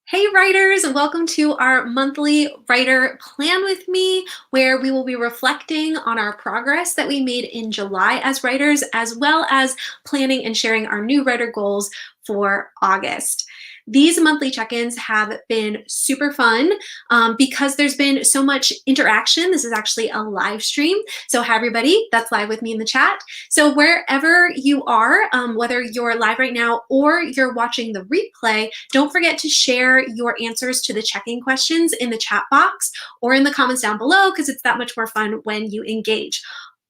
Hey writers, welcome to our monthly writer plan with me, where we will be reflecting on our progress that we made in July as writers, as well as planning and sharing our new writer goals for August. These monthly check-ins have been super fun because there's been so much interaction. This is actually a live stream. So hi everybody that's live with me in the chat. So wherever you are, whether you're live right now or you're watching the replay, don't forget to share your answers to the check-in questions in the chat box or in the comments down below, because it's that much more fun when you engage.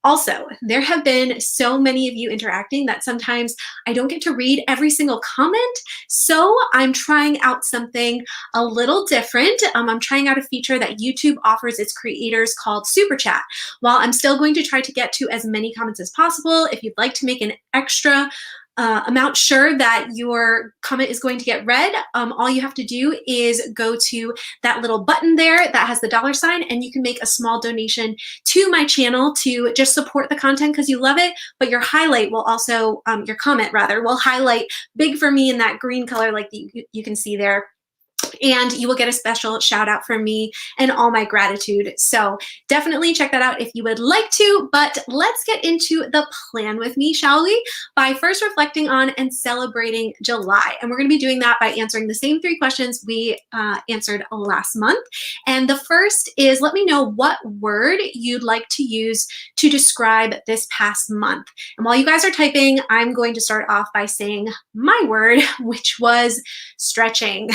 Also, there have been so many of you interacting that sometimes I don't get to read every single comment, so I'm trying out something a little different. I'm trying out a feature that YouTube offers its creators called Super Chat. While I'm still going to try to get to as many comments as possible, if you'd like to make an extra amount sure that your comment is going to get read, all you have to do is go to that little button there that has the $sign, and you can make a small donation to my channel to just support the content because you love it, but your highlight will also, your comment rather, will highlight big for me in that green color like you can see there. And you will get a special shout out from me and all my gratitude. So definitely check that out if you would like to, but let's get into the plan with me, shall we? By first reflecting on and celebrating July. And we're gonna be doing that by answering the same 3 questions we answered last month. And the first is, let me know what word you'd like to use to describe this past month. And while you guys are typing, I'm going to start off by saying my word, which was stretching.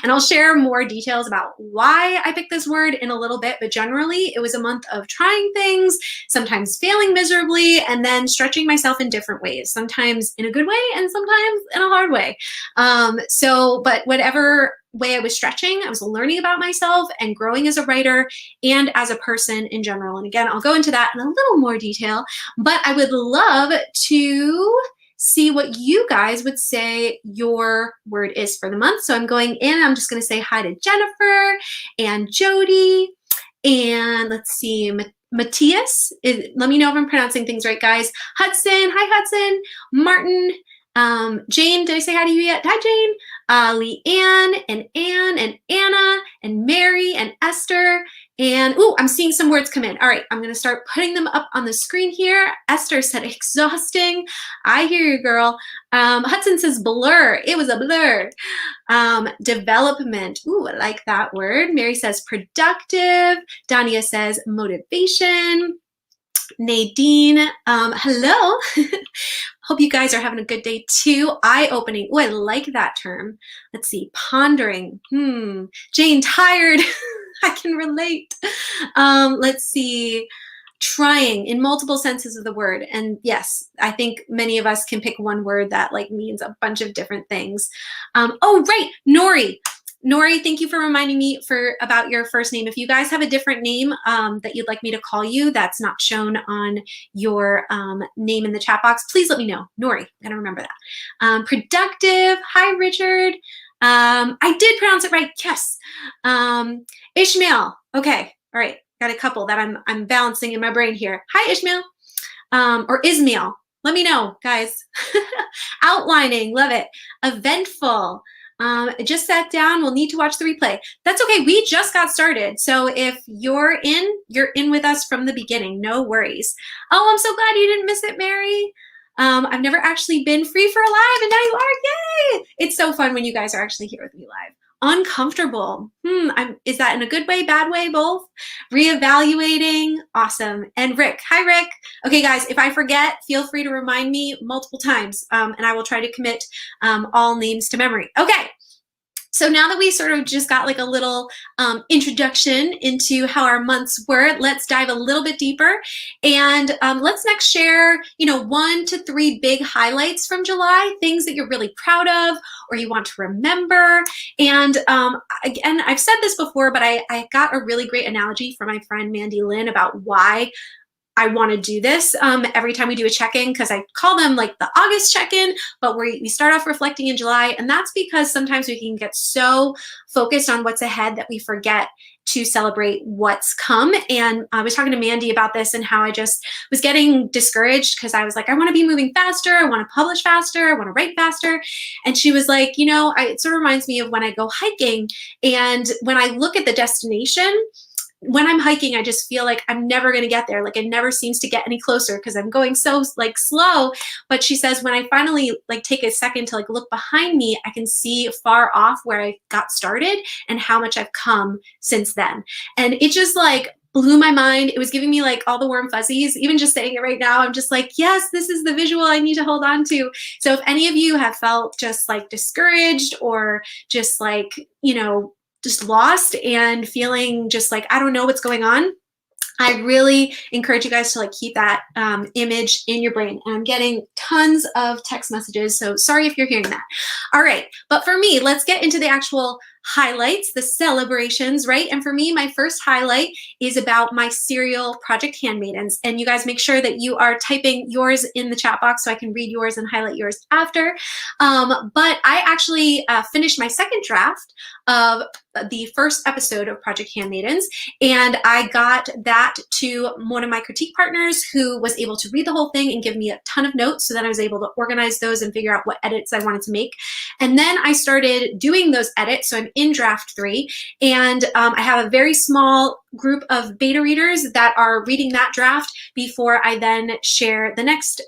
And I'll share more details about why I picked this word in a little bit, but generally it was a month of trying things, sometimes failing miserably, and then stretching myself in different ways, sometimes in a good way and sometimes in a hard way. But whatever way I was stretching, I was learning about myself and growing as a writer and as a person in general. And again, I'll go into that in a little more detail, but I would love to see what you guys would say your word is for the month. So I'm going in, I'm just going to say hi to Jennifer and Jody, and let's see, Matthias. Let me know if I'm pronouncing things right, guys. Hudson, hi Hudson. Martin, Jane, did I say hi to you yet? Hi Jane. Leanne and Anne and Anna and Mary and Esther. And I'm seeing some words come in. All right, I'm gonna start putting them up on the screen here. Esther said exhausting. I hear you, girl. Hudson says blur. It was a blur. Development. Ooh, I like that word. Mary says productive. Dania says motivation. Nadine, hello. Hope you guys are having a good day too. Eye-opening. Oh, I like that term. Let's see, pondering. Jane, tired. I can relate. Let's see, trying in multiple senses of the word. And yes, I think many of us can pick one word that like means a bunch of different things. Oh, right, Nori. Nori, thank you for reminding me about your first name. If you guys have a different name that you'd like me to call you that's not shown on your name in the chat box, please let me know. Nori, I'm gonna remember that. Productive, hi Richard. I did pronounce it right, yes. Ishmael, okay, all right, got a couple that I'm balancing in my brain here. Hi Ishmael, or Ismail, let me know, guys. Outlining, love it. Eventful. I just sat down, we'll need to watch the replay. That's okay, we just got started. So if you're in with us from the beginning, no worries. Oh, I'm so glad you didn't miss it, Mary. I've never actually been free for a live and now you are, yay! It's so fun when you guys are actually here with me live. Uncomfortable, is that in a good way, bad way, both? Reevaluating, awesome. And Rick, hi Rick. Okay guys, if I forget, feel free to remind me multiple times and I will try to commit all names to memory. Okay. So now that we sort of just got like a little introduction into how our months were, let's dive a little bit deeper. And let's next share, 1 to 3 big highlights from July, things that you're really proud of or you want to remember. And again, I've said this before, but I got a really great analogy from my friend Mandy Lynn about why I want to do this every time we do a check-in, because I call them like the August check-in, but we start off reflecting in July. And that's because sometimes we can get so focused on what's ahead that we forget to celebrate what's come. And I was talking to Mandy about this and how I just was getting discouraged because I was like, I want to be moving faster. I want to publish faster. I want to write faster. And she was like, it sort of reminds me of when I go hiking, and when I look at the destination, when I'm hiking, I just feel like I'm never going to get there. Like it never seems to get any closer because I'm going so like slow. But she says, when I finally like take a second to like look behind me, I can see far off where I got started and how much I've come since then. And it just like blew my mind. It was giving me like all the warm fuzzies. Even just saying it right now, I'm just like, yes, this is the visual I need to hold on to. So if any of you have felt just like discouraged or just like, just lost and feeling just like, I don't know what's going on, I really encourage you guys to like keep that image in your brain. And I'm getting tons of text messages, so sorry if you're hearing that. All right, but for me, let's get into the actual highlights, the celebrations, right? And for me, my first highlight is about my serial project Handmaidens. And you guys make sure that you are typing yours in the chat box so I can read yours and highlight yours after. But I actually finished my second draft of the first episode of Project Handmaidens, and I got that to one of my critique partners who was able to read the whole thing and give me a ton of notes, so then I was able to organize those and figure out what edits I wanted to make. And then I started doing those edits, so I'm in draft 3, and I have a very small group of beta readers that are reading that draft before I then share the next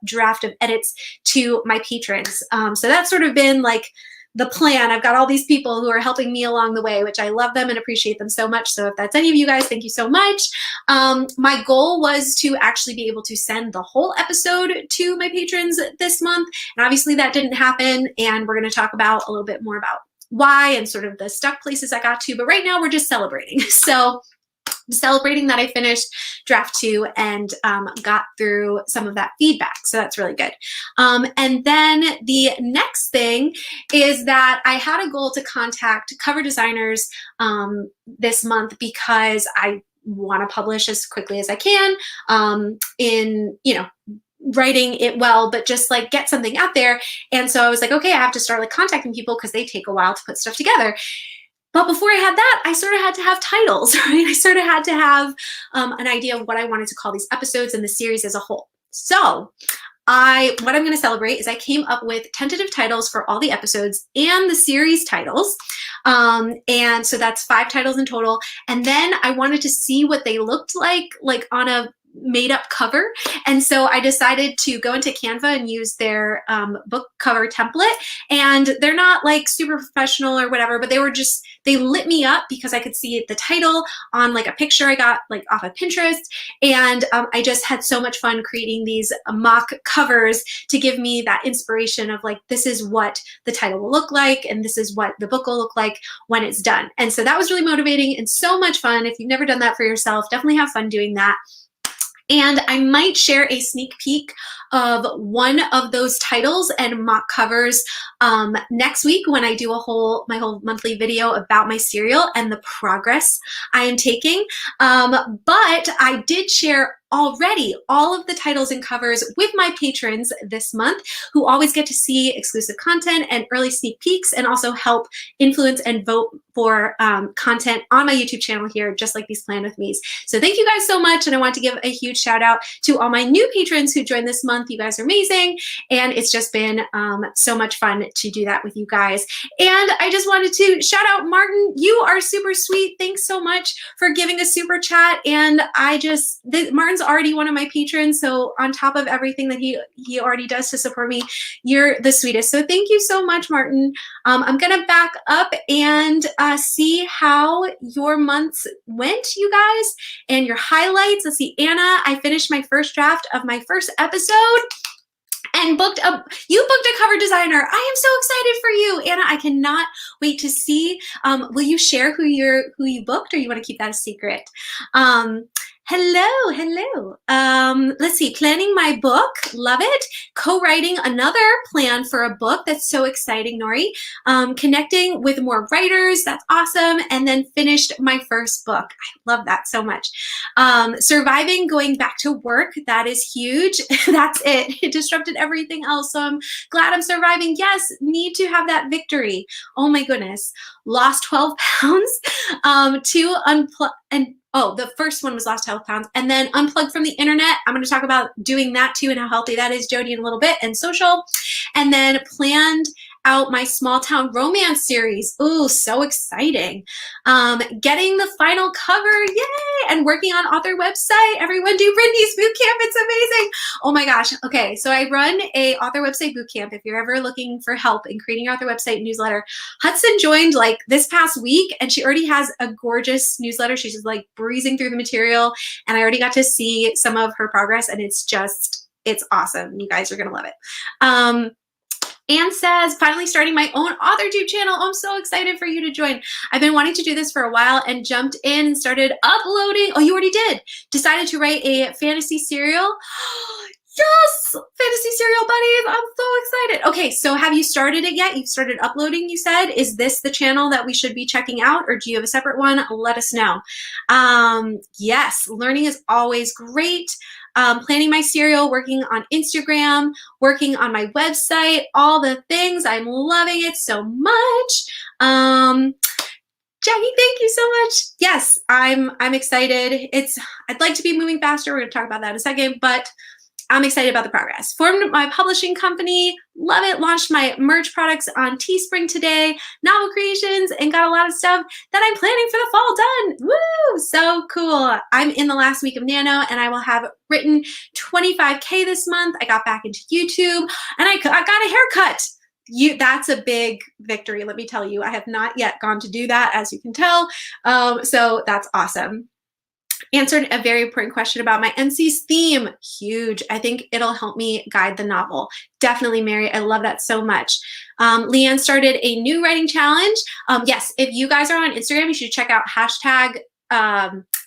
draft of edits to my patrons. So that's sort of been like the plan. I've got all these people who are helping me along the way, which I love them and appreciate them so much. So if that's any of you guys, thank you so much. My goal was to actually be able to send the whole episode to my patrons this month. And obviously that didn't happen. And we're going to talk about a little bit more about why and sort of the stuck places I got to. But right now we're just celebrating. So celebrating that I finished draft 2 and got through some of that feedback. So that's really good. And then the next thing is that I had a goal to contact cover designers this month because I want to publish as quickly as I can in, writing it well, but just like get something out there. And so I was like, okay, I have to start like contacting people because they take a while to put stuff together. But before I had that, I sort of had to have titles, right? I sort of had to have an idea of what I wanted to call these episodes and the series as a whole. So what I'm going to celebrate is I came up with tentative titles for all the episodes and the series titles. And so that's 5 titles in total. And then I wanted to see what they looked like on a made up cover. And so I decided to go into Canva and use their book cover template. And they're not like super professional or whatever, but they lit me up because I could see the title on like a picture I got like off of Pinterest. And I just had so much fun creating these mock covers to give me that inspiration of like, this is what the title will look like, and this is what the book will look like when it's done. And so that was really motivating and so much fun. If you've never done that for yourself, definitely have fun doing that. And I might share a sneak peek of one of those titles and mock covers next week when I do my whole monthly video about my serial and the progress I am taking. But I did share already all of the titles and covers with my patrons this month, who always get to see exclusive content and early sneak peeks, and also help influence and vote for content on my YouTube channel here, just like these Plan With Me's. So thank you guys so much. And I want to give a huge shout out to all my new patrons who joined this month. You guys are amazing. And it's just been so much fun to do that with you guys. And I just wanted to shout out Martin. You are super sweet. Thanks so much for giving a super chat. And Martin's already one of my patrons, so on top of everything that he already does to support me, you're the sweetest. So thank you so much, Martin. I'm gonna back up and see how your months went, you guys, and your highlights. Let's see, Anna, I finished my first draft of my first episode and you booked a cover designer. I am so excited for you, Anna. I cannot wait to see. Will you share who you booked, or you want to keep that a secret? Hello, hello. Let's see, planning my book, love it. Co-writing another plan for a book, that's so exciting, Nori. Connecting with more writers, that's awesome. And then finished my first book. I love that so much. Surviving going back to work, that is huge. That's it. It disrupted everything else. So I'm glad I'm surviving. Yes, need to have that victory. Oh my goodness. Lost 12 pounds. To unplug and oh, the first one was lost 12 pounds, and then unplugged from the internet. I'm going to talk about doing that too and how healthy that is, Jody, in a little bit, and social. And then planned out my small town romance series. Ooh, so exciting. Getting the final cover, yay, and working on author website. Everyone do Brittany's boot camp, it's amazing. Oh my gosh, okay, so I run a author website boot camp. If you're ever looking for help in creating your author website newsletter, Hudson joined like this past week, and she already has a gorgeous newsletter. She's just like breezing through the material, and I already got to see some of her progress, and it's awesome. You guys are gonna love it. Anne says, finally starting my own AuthorTube channel. Oh, I'm so excited for you to join. I've been wanting to do this for a while and jumped in and started uploading. Oh, you already did. Decided to write a fantasy serial. Yes, fantasy serial buddies. I'm so excited. Okay, so have you started it yet? You've started uploading, you said. Is this the channel that we should be checking out, or do you have a separate one? Let us know. Yes, learning is always great. Planning my serial, working on Instagram, working on my website, all the things. I'm loving it so much. Jackie, thank you so much. Yes, I'm excited. I'd like to be moving faster. We're going to talk about that in a second, but I'm excited about the progress. Formed my publishing company, love it. Launched my merch products on Teespring today, novel creations, and got a lot of stuff that I'm planning for the fall done. Woo, so cool. I'm in the last week of Nano, and I will have written 25K this month. I got back into YouTube, and I got a haircut. That's a big victory, let me tell you. I have not yet gone to do that, as you can tell. So that's awesome. Answered a very important question about my NC's theme. Huge. I think it'll help me guide the novel. Definitely, Mary. I love that so much. Leanne started a new writing challenge. Yes, if you guys are on Instagram, you should check out hashtag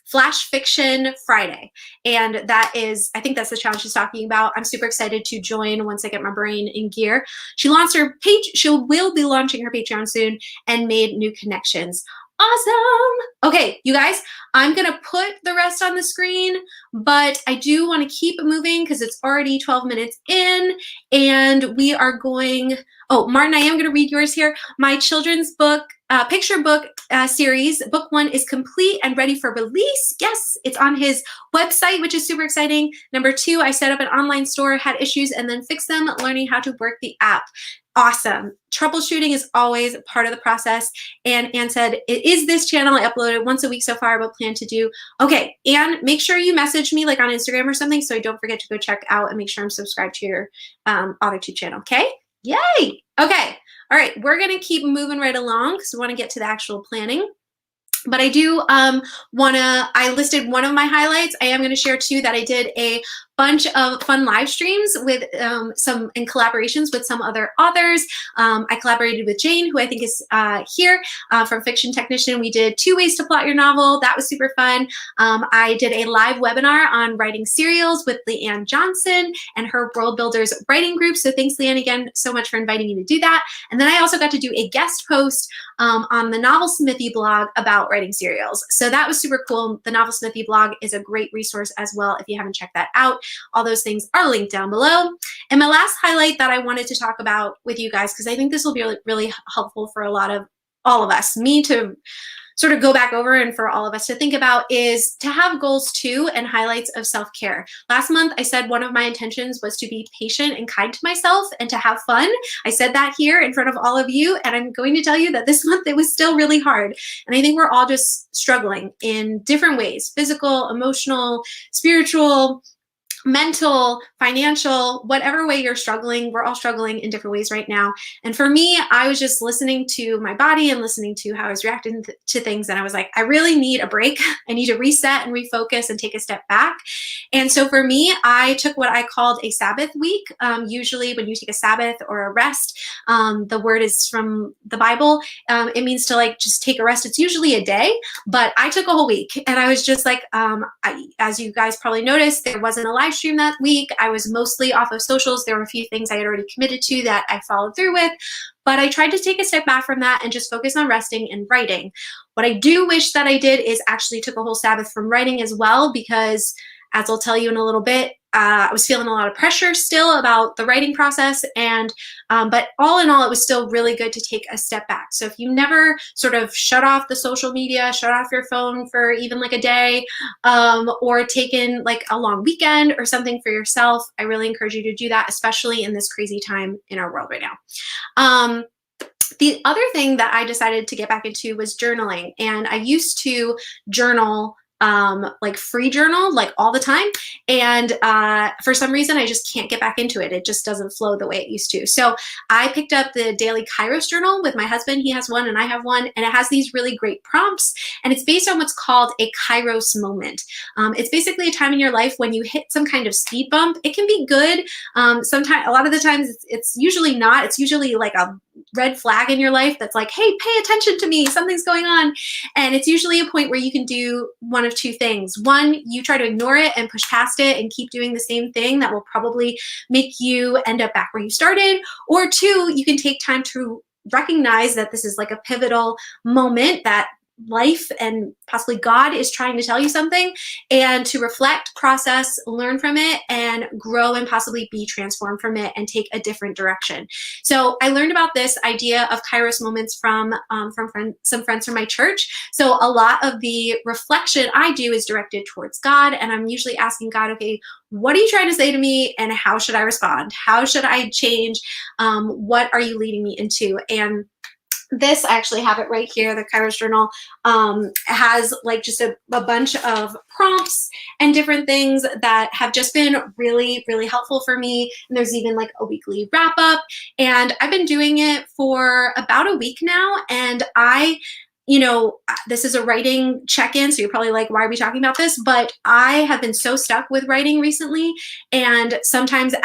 Flash Fiction Friday. And that is, I think that's the challenge she's talking about. I'm super excited to join once I get my brain in gear. She launched her page. She will be launching her Patreon soon and made new connections. Awesome. Okay, you guys, I'm going to put the rest on the screen, but I do want to keep moving because it's already 12 minutes in, and we are going, oh, Martin, I am going to read yours here. My children's book, picture book series, book 1 is complete and ready for release. Yes, it's on his website, which is super exciting. Number 2, I set up an online store, had issues, and then fixed them, learning how to work the app. Awesome. Troubleshooting is always part of the process. And Anne said, it is this channel. I uploaded once a week so far, but plan to do. Okay, Anne, make sure you message me like on Instagram or something so I don't forget to go check out and make sure I'm subscribed to your AuthorTube channel, okay? Yay! Okay, all right, we're gonna keep moving right along because we wanna get to the actual planning. But I do I listed one of my highlights. I am gonna share 2 that I did a bunch of fun live streams with some in collaborations with some other authors. I collaborated with Jane, who I think is here from Fiction Technician. We did 2 ways to plot your novel. That was super fun. I did a live webinar on writing serials with Leanne Johnson and her World Builders writing group. So thanks, Leanne, again so much for inviting me to do that. And then I also got to do a guest post on the Novel Smithy blog about writing serials. So that was super cool. The Novel Smithy blog is a great resource as well if you haven't checked that out. All those things are linked down below. And my last highlight that I wanted to talk about with you guys, because I think this will be really, really helpful for all of us, me to sort of go back over and for all of us to think about, is to have goals too and highlights of self-care. Last month, I said one of my intentions was to be patient and kind to myself and to have fun. I said that here in front of all of you, and I'm going to tell you that this month it was still really hard. And I think we're all just struggling in different ways, physical, emotional, spiritual, mental, financial, whatever way you're struggling, we're all struggling in different ways right now. And for me, I was just listening to my body and listening to how I was reacting to things. And I was like, I really need a break. I need to reset and refocus and take a step back. And so for me, I took what I called a Sabbath week. Usually when you take a Sabbath or a rest, the word is from the Bible. It means to like just take a rest. It's usually a day, but I took a whole week, and I was just like, as you guys probably noticed, there wasn't a live stream that week. I was mostly off of socials. There were a few things I had already committed to that I followed through with, but I tried to take a step back from that and just focus on resting and writing. What I do wish that I did is actually took a whole Sabbath from writing as well, because as I'll tell you in a little bit, I was feeling a lot of pressure still about the writing process, and but all in all, it was still really good to take a step back. So if you never sort of shut off the social media, shut off your phone for even like a day, or taken like a long weekend or something for yourself, I really encourage you to do that, especially in this crazy time in our world right now. The other thing that I decided to get back into was journaling, and I used to journal like free journal like all the time, and for some reason I just can't get back into it. It just doesn't flow the way it used to. So I picked up the daily Kairos journal with my husband. He has one and I have one, and it has these really great prompts, and it's based on what's called a Kairos moment. It's basically a time in your life when you hit some kind of speed bump. It can be good. Sometimes, a lot of the times it's usually not. It's usually like a red flag in your life that's like, hey, pay attention to me, something's going on. And it's usually a point where you can do one of two things. One, you try to ignore it and push past it and keep doing the same thing. That will probably make you end up back where you started. Or two, you can take time to recognize that this is like a pivotal moment, that life and possibly God is trying to tell you something, and to reflect, process, learn from it, and grow and possibly be transformed from it and take a different direction. So I learned about this idea of Kairos moments from some friends from my church. So a lot of the reflection I do is directed towards God, and I'm usually asking God, okay, what are you trying to say to me, and how should I respond? How should I change? What are you leading me into? And this, I actually have it right here, the Kairos journal, has like just a bunch of prompts and different things that have just been really, really helpful for me. And there's even like a weekly wrap up, and I've been doing it for about a week now. And this is a writing check-in, so you're probably like, why are we talking about this? But I have been so stuck with writing recently, and sometimes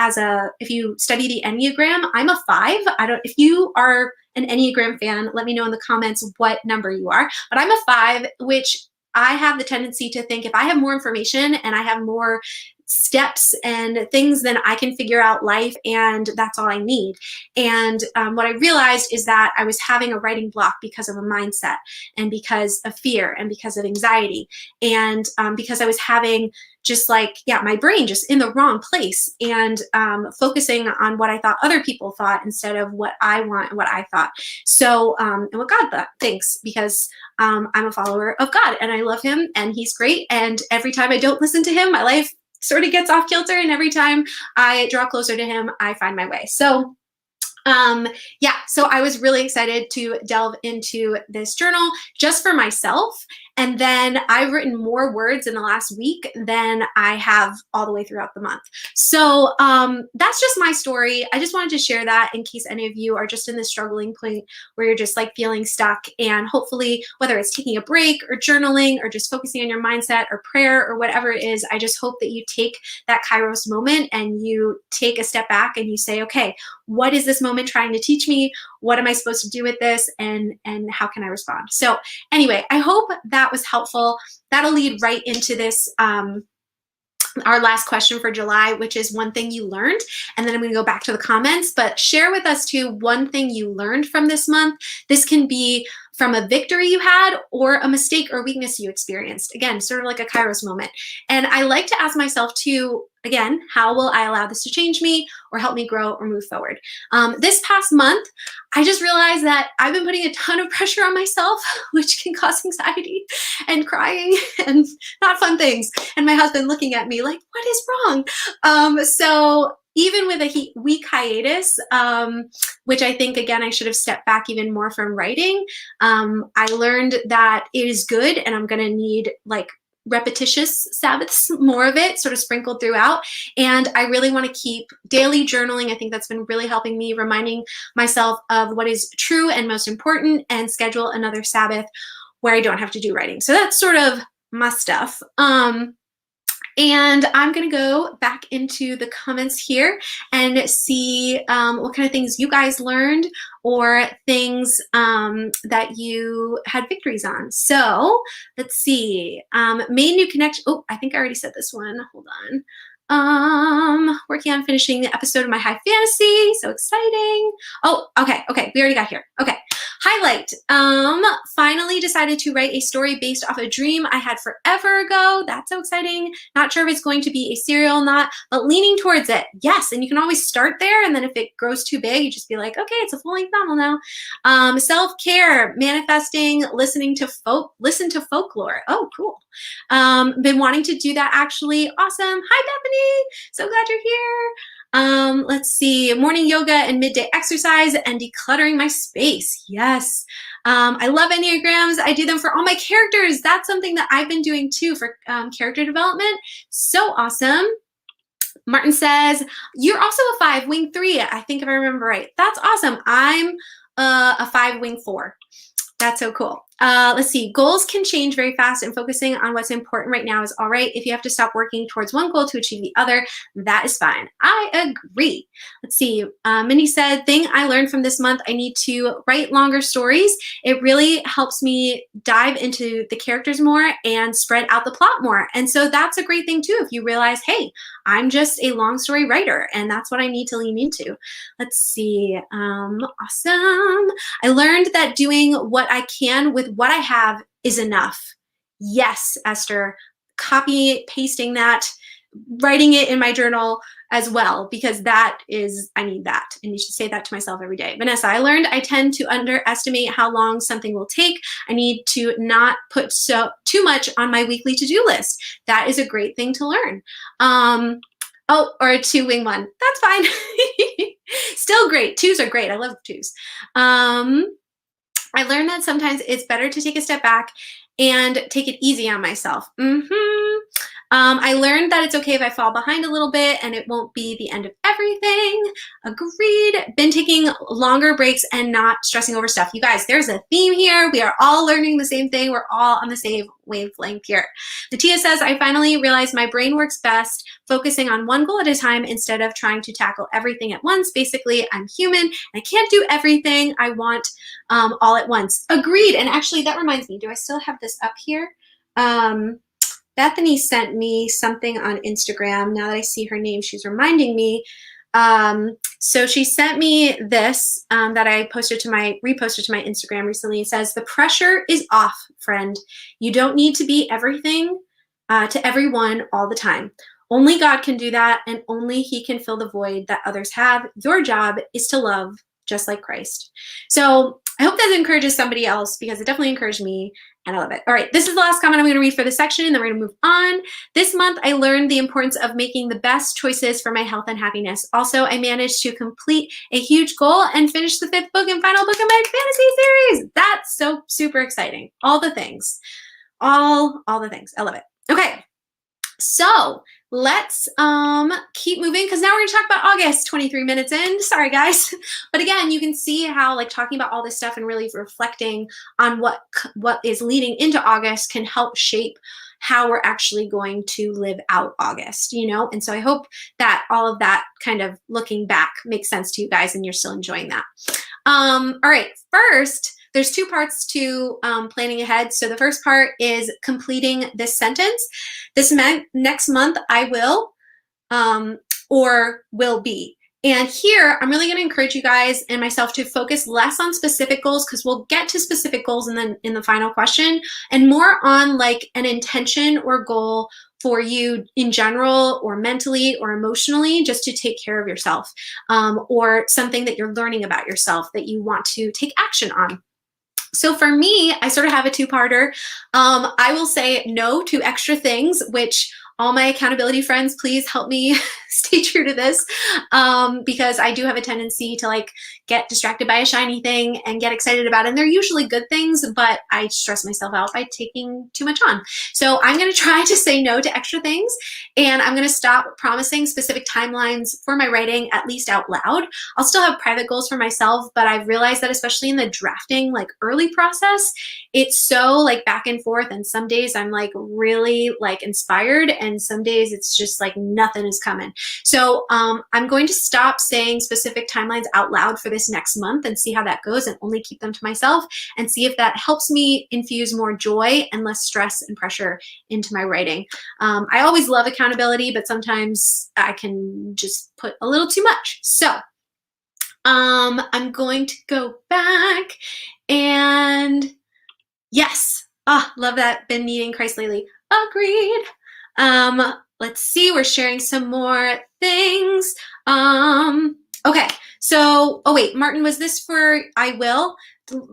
if you study the Enneagram, I'm a 5. If you are an Enneagram fan, let me know in the comments what number you are, but I'm a 5, which I have the tendency to think if I have more information and I have more steps and things, then I can figure out life, and that's all I need. And what I realized is that I was having a writing block because of a mindset, and because of fear, and because of anxiety, and because I was having just like, my brain just in the wrong place, and focusing on what I thought other people thought instead of what I want and what I thought. So, and what God thinks, because I'm a follower of God and I love him and he's great. And every time I don't listen to him, my life sort of gets off kilter, and every time I draw closer to him, I find my way. So so I was really excited to delve into this journal just for myself. And then I've written more words in the last week than I have all the way throughout the month. So that's just my story. I just wanted to share that in case any of you are just in this struggling point where you're just like feeling stuck. And hopefully, whether it's taking a break or journaling or just focusing on your mindset or prayer or whatever it is, I just hope that you take that Kairos moment and you take a step back and you say, okay, what is this moment trying to teach me? What am I supposed to do with this? And how can I respond? So anyway, I hope that was helpful. That'll lead right into this, our last question for July, which is one thing you learned. And then I'm going to go back to the comments, but share with us too one thing you learned from this month. This can be from a victory you had or a mistake or weakness you experienced. Again, sort of like a Kairos moment. And I like to ask myself too, again, how will I allow this to change me or help me grow or move forward? This past month, I just realized that I've been putting a ton of pressure on myself, which can cause anxiety and crying and not fun things. And my husband looking at me like, what is wrong? So even with a week hiatus, which I think, again, I should have stepped back even more from writing, I learned that it is good, and I'm going to need like repetitious Sabbaths, more of it sort of sprinkled throughout. And I really want to keep daily journaling. I think that's been really helping me, reminding myself of what is true and most important, and schedule another Sabbath where I don't have to do writing. So that's sort of my stuff. And I'm going to go back into the comments here and see what kind of things you guys learned, or things that you had victories on. So let's see. Made new connection. Oh, I think I already said this one. Hold on. Working on finishing the episode of my high fantasy. So exciting. Oh, okay. We already got here. Okay. Highlight. Finally decided to write a story based off a dream I had forever ago. That's so exciting. Not sure if it's going to be a serial or not, but leaning towards it. Yes. And you can always start there. And then if it grows too big, you just be like, okay, it's a full-length novel now. Self-care, manifesting, listen to folklore. Oh, cool. Been wanting to do that actually. Awesome. Hi, Bethany. So glad you're here. Let's see, morning yoga and midday exercise and decluttering my space. Yes. I love Enneagrams. I do them for all my characters. That's something that I've been doing too for character development. So awesome. Martin says, you're also a 5, wing 3. I think if I remember right. That's awesome. I'm a 5, wing 4. That's so cool. Let's see. Goals can change very fast, and focusing on what's important right now is all right. If you have to stop working towards one goal to achieve the other, that is fine. I agree. Let's see. Minnie said, thing I learned from this month, I need to write longer stories. It really helps me dive into the characters more and spread out the plot more. And so that's a great thing too. If you realize, hey, I'm just a long story writer and that's what I need to lean into. Let's see. Awesome. I learned that doing what I can with what I have is enough. Yes, Esther, copy pasting that, writing it in my journal as well, because that is, I need that. And you should say that to myself every day. Vanessa, I learned I tend to underestimate how long something will take. I need to not put too much on my weekly to-do list. That is a great thing to learn. Oh, or a 2, wing 1. That's fine. Still great. 2s are great. I love 2s. I learned that sometimes it's better to take a step back and take it easy on myself. I learned that it's okay if I fall behind a little bit and it won't be the end of everything. Agreed. Been taking longer breaks and not stressing over stuff. You guys, there's a theme here. We are all learning the same thing. We're all on the same wavelength here. Natia says, I finally realized my brain works best focusing on one goal at a time instead of trying to tackle everything at once. Basically, I'm human and I can't do everything I want all at once. Agreed. And actually, that reminds me, do I still have this up here? Bethany sent me something on Instagram. Now that I see her name, she's reminding me. So she sent me this that I reposted to my Instagram recently. It says, the pressure is off, friend. You don't need to be everything to everyone all the time. Only God can do that, and only He can fill the void that others have. Your job is to love just like Christ. So I hope that encourages somebody else, because it definitely encouraged me, and I love it. All right, this is the last comment I'm going to read for this section, and then we're going to move on. This month, I learned the importance of making the best choices for my health and happiness. Also, I managed to complete a huge goal and finish the 5th book and final book of my fantasy series. That's so super exciting. All the things. All the things. I love it. Okay, so let's keep moving, because now we're going to talk about August. 23 minutes in. Sorry, guys. But again, you can see how like talking about all this stuff and really reflecting on what is leading into August can help shape how we're actually going to live out August, you know? And so I hope that all of that kind of looking back makes sense to you guys and you're still enjoying that. All right, first, there's 2 parts to planning ahead. So the first part is completing this sentence. This next month, I will or will be. And here, I'm really going to encourage you guys and myself to focus less on specific goals, because we'll get to specific goals in the final question, and more on like an intention or goal for you in general, or mentally or emotionally, just to take care of yourself, or something that you're learning about yourself that you want to take action on. So for me, I sort of have a 2-parter. I will say no to extra things, which all my accountability friends, please help me stay true to this, because I do have a tendency to like get distracted by a shiny thing and get excited about it. And they're usually good things, but I stress myself out by taking too much on. So I'm going to try to say no to extra things, and I'm going to stop promising specific timelines for my writing, at least out loud. I'll still have private goals for myself, but I've realized that especially in the drafting, like early process, it's so like back and forth. And some days I'm like really like inspired, and some days it's just like nothing is coming. So I'm going to stop saying specific timelines out loud for this next month and see how that goes, and only keep them to myself and see if that helps me infuse more joy and less stress and pressure into my writing. I always love accountability, but sometimes I can just put a little too much. So I'm going to go back and yes, love that. Been needing Christ lately. Agreed. Let's see, we're sharing some more things. Okay, so, oh wait, Martin, was this for I will?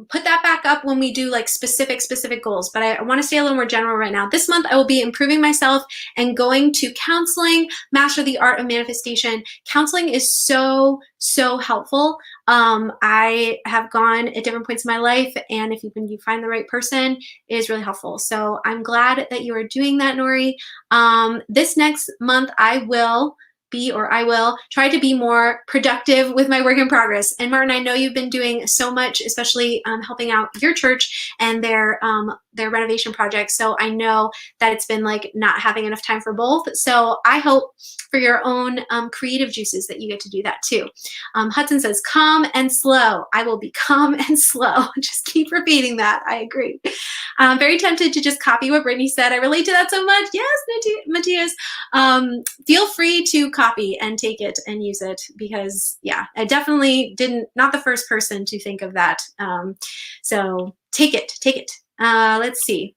Put that back up when we do like specific goals, but I want to stay a little more general right now. This month I will be improving myself and going to counseling, master the art of manifestation. Counseling is so helpful. I have gone at different points in my life, and when you find the right person, it is really helpful. So I'm glad that you are doing that, Nori. This next month I will try to be more productive with my work in progress. And Martin, I know you've been doing so much, especially helping out your church and their renovation project. So I know that it's been like not having enough time for both. So I hope for your own creative juices that you get to do that too. Hudson says, calm and slow. I will be calm and slow. Just keep repeating that. I agree. I'm very tempted to just copy what Brittany said. I relate to that so much. Yes, Matthias. Feel free to copy and take it and use it, because yeah, I definitely not the first person to think of that. So take it. Let's see.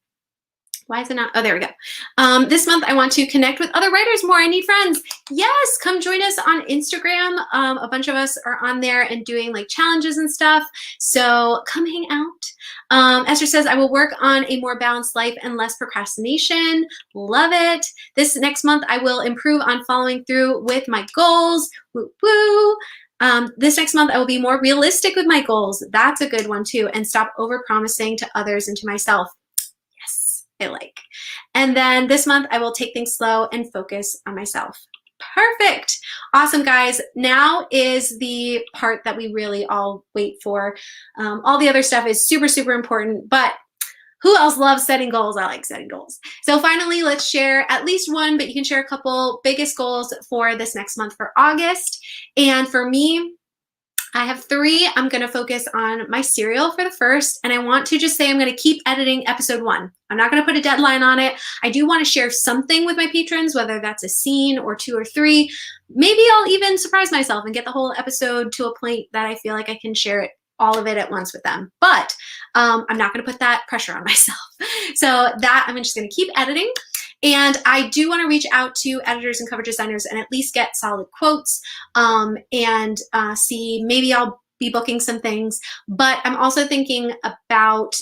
Why is it not? Oh, there we go. This month I want to connect with other writers more. I need friends. Yes, come join us on Instagram. A bunch of us are on there and doing like challenges and stuff. So come hang out. Esther says, I will work on a more balanced life and less procrastination. Love it. This next month I will improve on following through with my goals. Woo woo. This next month I will be more realistic with my goals. That's a good one too. And stop over-promising to others and to myself. I like. And then this month I will take things slow and focus on myself. Perfect. Awesome, guys. Now is the part that we really all wait for. All the other stuff is super important, but who else loves setting goals? I like setting goals. So finally, let's share at least one, but you can share a couple biggest goals for this next month for August. And for me, I have 3. I'm going to focus on my serial for the first, and I want to just say I'm going to keep editing episode 1. I'm not going to put a deadline on it. I do want to share something with my patrons, whether that's a scene or 2 or 3. Maybe I'll even surprise myself and get the whole episode to a point that I feel like I can share all of it at once with them. But I'm not going to put that pressure on myself. So that I'm just going to keep editing. And I do want to reach out to editors and cover designers and at least get solid quotes and see, maybe I'll be booking some things. But I'm also thinking about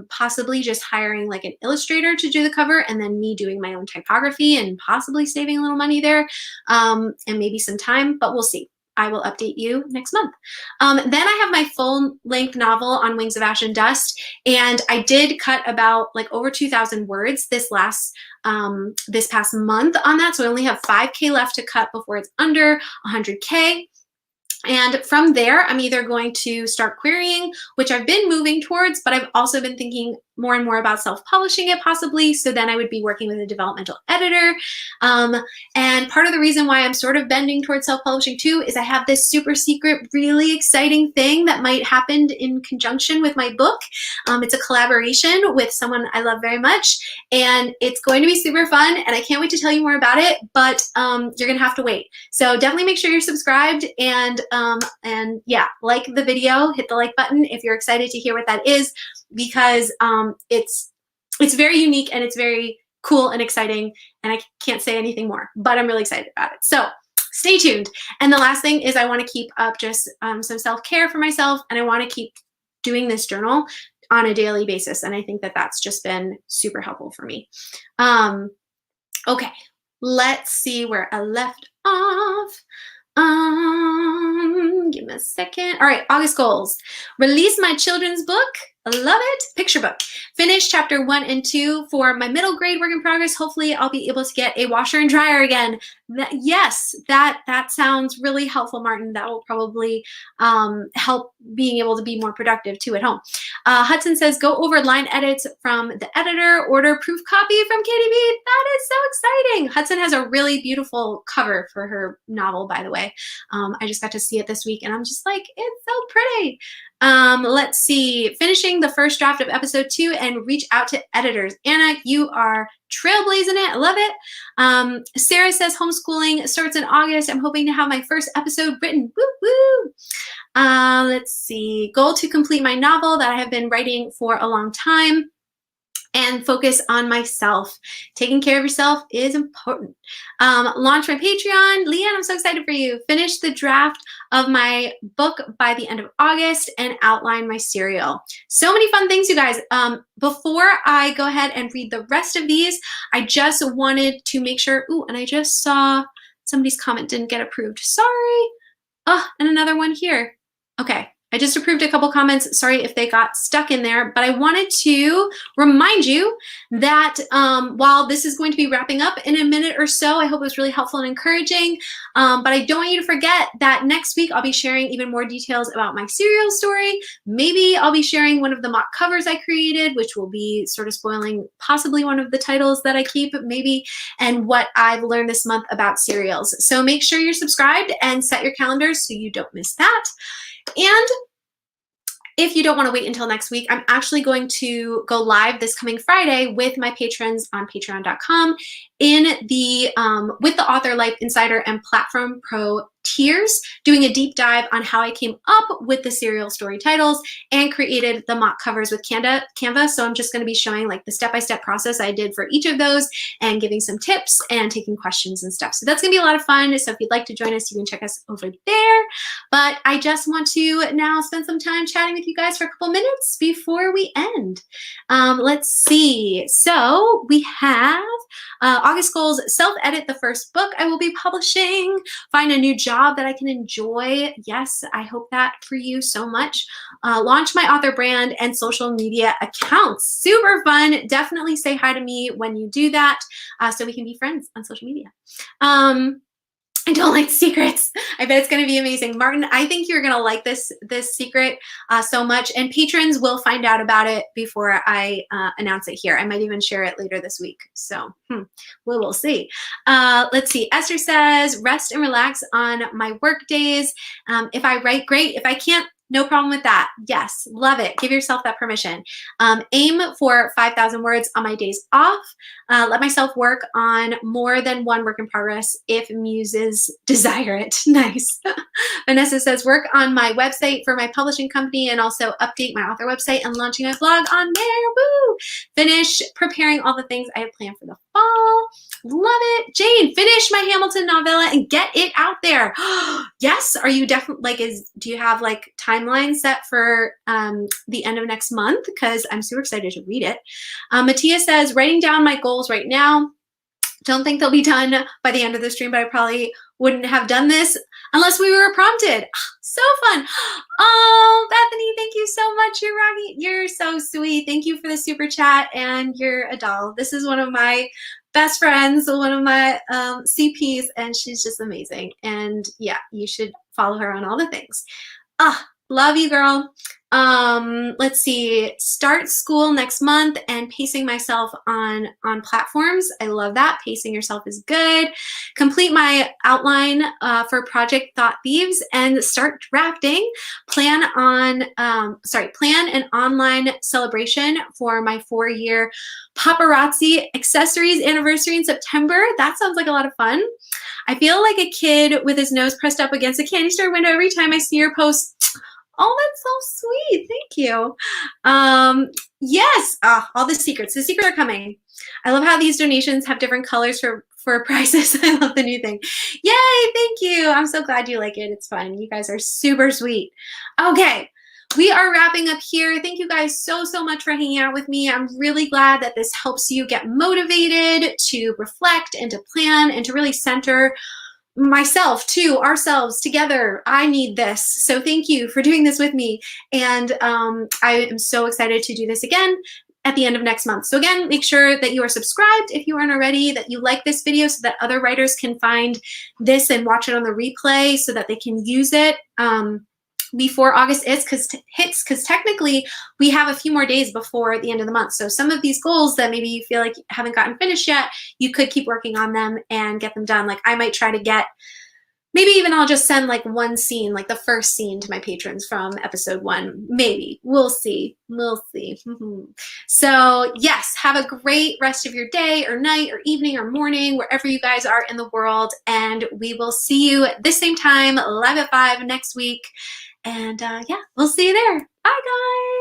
possibly just hiring like an illustrator to do the cover, and then me doing my own typography and possibly saving a little money there and maybe some time, but we'll see. I will update you next month. Then I have my full-length novel on Wings of Ash and Dust, and I did cut about like over 2,000 words this past month on that, so I only have 5K left to cut before it's under 100K. And from there, I'm either going to start querying, which I've been moving towards, but I've also been thinking more and more about self-publishing it possibly. So then I would be working with a developmental editor. And part of the reason why I'm sort of bending towards self-publishing too is I have this super secret, really exciting thing that might happen in conjunction with my book. It's a collaboration with someone I love very much, and it's going to be super fun, and I can't wait to tell you more about it, but you're gonna have to wait. So definitely make sure you're subscribed, and yeah, like the video, hit the like button if you're excited to hear what that is, because it's very unique and it's very cool and exciting, and I can't say anything more, but I'm really excited about it. So stay tuned. And the last thing is I want to keep up just some self-care for myself, and I want to keep doing this journal on a daily basis, and I think that that's just been super helpful for me. Okay, let's see where I left off. Give me a second. All right, August goals. Release my children's book. I love it. Picture book. Finish chapter 1 and 2 for my middle grade work in progress. Hopefully I'll be able to get a washer and dryer again. Yes, that sounds really helpful, Martin. That will probably help being able to be more productive too at home. Hudson says, go over line edits from the editor, order proof copy from KDB. That is so exciting. Hudson has a really beautiful cover for her novel, by the way. I just got to see it this week and I'm just like, it's so pretty. Let's see, finishing the first draft of episode 2 and reach out to editors. Anna, you are trailblazing it. I love it. Sarah says homeschooling starts in August. I'm hoping to have my first episode written. Woo woo. Let's see, goal to complete my novel that I have been writing for a long time. And focus on myself. Taking care of yourself is important. Launch my Patreon. Leanne, I'm so excited for you. Finish the draft of my book by the end of August and outline my serial. So many fun things, you guys. Before I go ahead and read the rest of these, I just wanted to make sure, and I just saw somebody's comment didn't get approved. Sorry. Oh, and another one here. Okay. I just approved a couple comments. Sorry if they got stuck in there, but I wanted to remind you that while this is going to be wrapping up in a minute or so, I hope it was really helpful and encouraging, but I don't want you to forget that next week I'll be sharing even more details about my serial story. Maybe I'll be sharing one of the mock covers I created, which will be sort of spoiling possibly one of the titles that I keep, maybe, and what I've learned this month about serials. So make sure you're subscribed and set your calendars so you don't miss that. And if you don't want to wait until next week, I'm actually going to go live this coming Friday with my patrons on patreon.com in the with the Author Life Insider and Platform Pro tiers, doing a deep dive on how I came up with the serial story titles and created the mock covers with Canva. So I'm just going to be showing like the step-by-step process I did for each of those and giving some tips and taking questions and stuff. So that's going to be a lot of fun. So if you'd like to join us, you can check us over there. But I just want to now spend some time chatting with you guys for a couple minutes before we end. Let's see. So we have August goals: self-edit the first book I will be publishing, find a new job that I can enjoy. Yes, I hope that for you so much. Launch my author brand and social media accounts. Super fun. Definitely say hi to me when you do that so we can be friends on social media. I don't like secrets. I bet it's going to be amazing. Martin, I think you're going to like this secret so much, and patrons will find out about it before I announce it here. I might even share it later this week. So we'll see. Let's see. Esther says, rest and relax on my work days. If I write, great. If I can't, no problem with that. Yes, love it. Give yourself that permission. Aim for 5,000 words on my days off. Let myself work on more than one work in progress if muses desire it. Nice. Vanessa says, work on my website for my publishing company and also update my author website and launching a blog on there. Woo! Finish preparing all the things I have planned for the fall. Love it. Jane, finish my Hamilton novella and get it out there. Yes. Are you definitely like, do you have like timeline set for the end of next month? Because I'm super excited to read it. Mattia says, writing down my goals right now. Don't think they'll be done by the end of the stream, but I probably wouldn't have done this unless we were prompted. So fun. Oh, Bethany, thank you so much. You're so sweet. Thank you for the super chat, and you're a doll. This is one of my best friends, one of my CPs, and she's just amazing. And yeah, you should follow her on all the things. Love you, girl. Let's see, start school next month and pacing myself on platforms. I love that. Pacing yourself is good. Complete my outline for Project Thought Thieves and start drafting. Plan an online celebration for my 4-year paparazzi accessories anniversary in September. That sounds like a lot of fun. I feel like a kid with his nose pressed up against a candy store window every time I see your post. Oh, that's so sweet. Thank you. Yes, all the secrets. The secrets are coming. I love how these donations have different colors for prizes. I love the new thing. Yay, thank you. I'm so glad you like it. It's fun. You guys are super sweet. Okay, we are wrapping up here. Thank you guys so much for hanging out with me. I'm really glad that this helps you get motivated to reflect and to plan and to really center myself too, ourselves together. I need this. So thank you for doing this with me. And I am so excited to do this again at the end of next month. So again, make sure that you are subscribed if you aren't already, that you like this video so that other writers can find this and watch it on the replay so that they can use it before August hits, because technically we have a few more days before the end of the month. So some of these goals that maybe you feel like you haven't gotten finished yet, you could keep working on them and get them done. Like I might try to get, maybe even I'll just send like one scene, like the first scene to my patrons from episode 1. Maybe. We'll see. We'll see. So yes, have a great rest of your day or night or evening or morning, wherever you guys are in the world. And we will see you at this same time, live at 5 next week. And yeah, we'll see you there. Bye, guys.